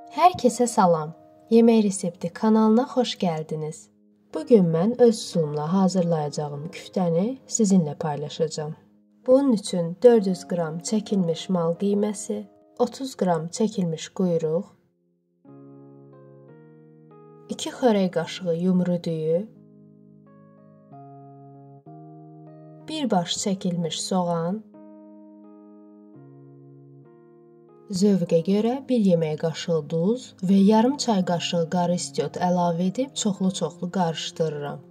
Hər kəsə salam. Yemək resepti kanalına xoş gəldiniz. Bugün mən öz üsulumla hazırlayacağım küftəni sizinlə paylaşacağım. Bunun üçün 400 qram çəkilmiş mal qiyməsi, 30 qram çəkilmiş quyruq, 2 xörək qaşığı yumru düyü, 1 baş çəkilmiş soğan, zövqə görə 1 yemək qaşığı duz və yarım çay qaşığı qarı istiot əlavə edib çoxlu-çoxlu qarışdırıram.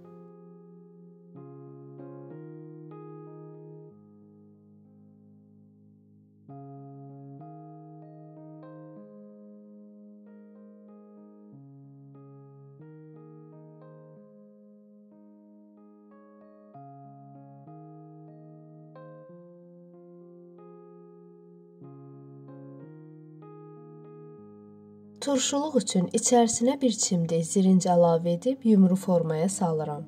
Turşuluq üçün içərisinə bir çimdik zirinc əlavə edib yumru formaya salıram.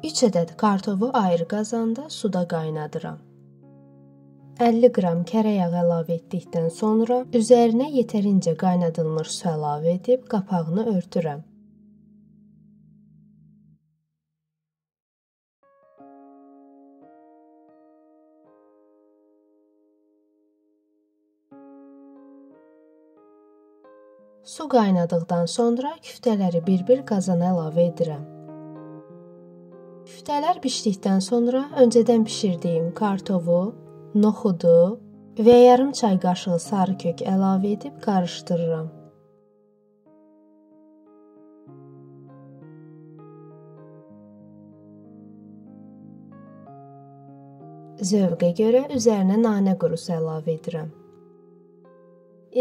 Üç ədəd kartofu ayrı qazanda suda qaynadıram. 50 qram kərə yağı əlavə etdikdən sonra üzərinə yetərincə qaynadılmış su əlavə edib qapağını örtürəm. Su qaynadıqdan sonra küftələri bir-bir qazana əlavə edirəm. Küftələr bişdikdən sonra öncədən bişirdiyim kartofu, noxudu və yarım çay qaşığı sarı kök əlavə edib qarışdırıram. Zövqə görə üzərinə nanə qurusu əlavə edirəm.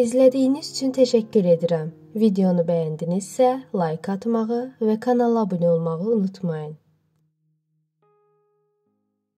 İzlədiyiniz üçün təşəkkür edirəm. Videonu bəyəndinizsə, like atmağı və kanala abunə olmağı unutmayın.